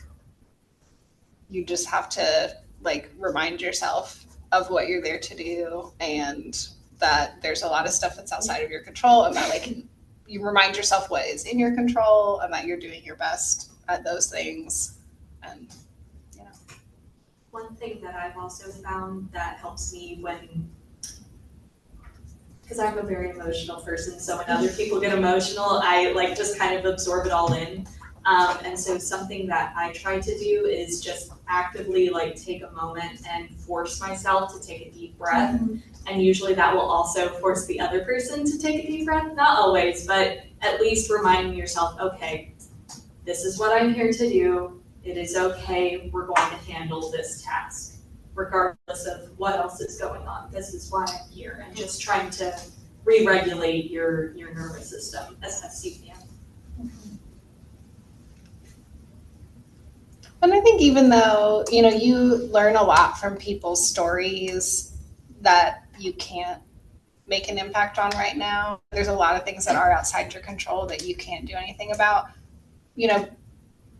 you just have to like remind yourself of what you're there to do and that there's a lot of stuff that's outside of your control, and that like you remind yourself what is in your control and that you're doing your best at those things. And you know, one thing that I've also found that helps me when, because I'm a very emotional person, so when other people get emotional, I like just kind of absorb it all in. And so something that I try to do is just actively like take a moment and force myself to take a deep breath. And usually that will also force the other person to take a deep breath. Not always, but at least reminding yourself, okay, this is what I'm here to do. It is okay. We're going to handle this task, regardless of what else is going on. This is why I'm here. And just trying to re-regulate your nervous system as best you can. And I think even though, you learn a lot from people's stories that you can't make an impact on right now, there's a lot of things that are outside your control that you can't do anything about.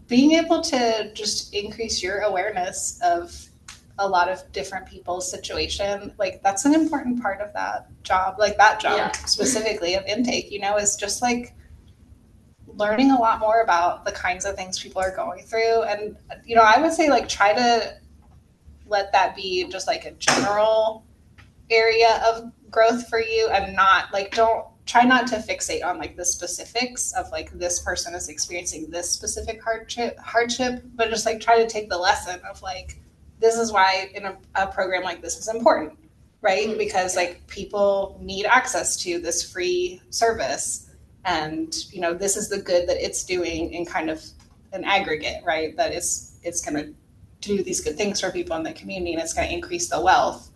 Being able to just increase your awareness of a lot of different people's situation, like that's an important part of that job, specifically of intake, is just like learning a lot more about the kinds of things people are going through. And, I would say like try to let that be just like a general area of growth for you, and not like, don't try not to fixate on like the specifics of like this person is experiencing this specific hardship, but just like try to take the lesson of like, this is why in a program like this is important, right? Because like people need access to this free service, and this is the good that it's doing in kind of an aggregate, right? That it's going to do these good things for people in the community, and it's going to increase the wealth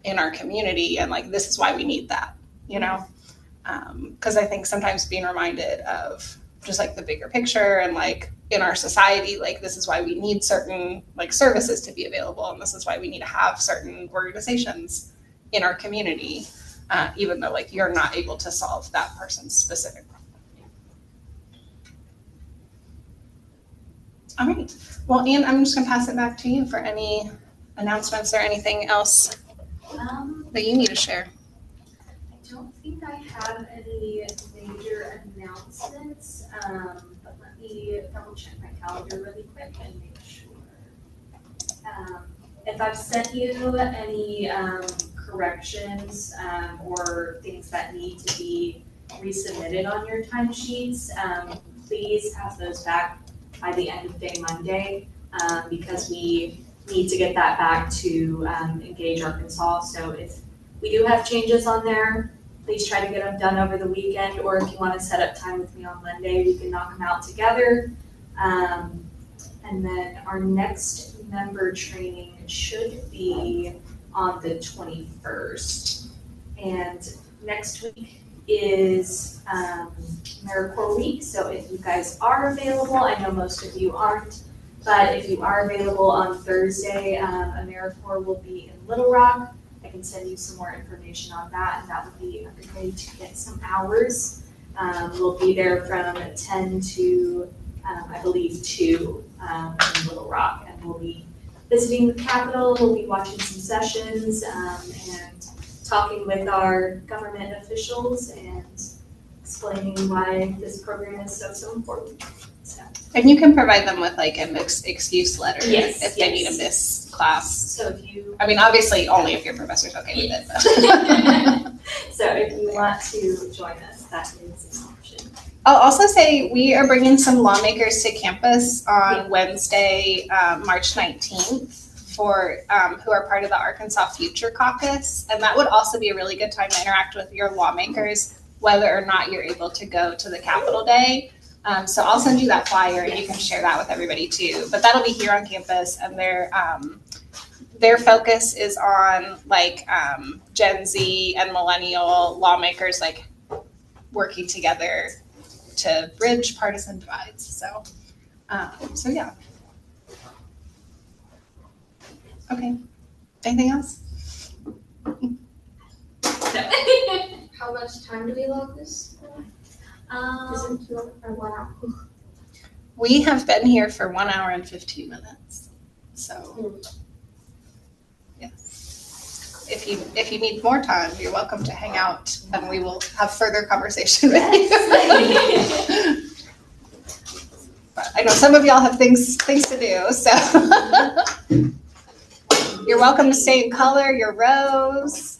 in our community, and like this is why we need that, because I think sometimes being reminded of just like the bigger picture, and like in our society, like this is why we need certain like services to be available, and this is why we need to have certain organizations in our community, even though like you're not able to solve that person's specific problem. All right, well, Anne, I'm just gonna pass it back to you for any announcements or anything else that you need to share. I don't think I have any major announcements, but let me double check my calendar really quick and make sure. If I've sent you any corrections or things that need to be resubmitted on your timesheets, please have those back by the end of day Monday, because we need to get that back to Engage Arkansas. So if we do have changes on there, please try to get them done over the weekend, or if you want to set up time with me on Monday, we can knock them out together. And then our next member training should be on the 21st. And next week is AmeriCorps week. So if you guys are available, I know most of you aren't, but if you are available on Thursday, AmeriCorps will be in Little Rock. I can send you some more information on that, and that would be a good way to get some hours. We'll be there from 10 to, I believe, 2 in Little Rock, and we'll be visiting the Capitol. We'll be watching some sessions and talking with our government officials and explaining why this program is so important. So. And you can provide them with like an excuse letter if they need to miss class. So if you, obviously only if your professor's okay with it. So if you want to join us, that is an option. I'll also say we are bringing some lawmakers to campus on Wednesday, March 19th for who are part of the Arkansas Future Caucus. And that would also be a really good time to interact with your lawmakers, whether or not you're able to go to the Capitol Day. So I'll send you that flyer and you can share that with everybody too. But that'll be here on campus, and their focus is on like Gen Z and millennial lawmakers like working together to bridge partisan divides. So yeah. Okay. Anything else? How much time do we log this for? Is it 2 or 1 hour? We have been here for 1 hour and 15 minutes. So yes. If you need more time, you're welcome to hang out and we will have further conversation with you. But I know some of y'all have things to do, so you're welcome to stay in color, your rows.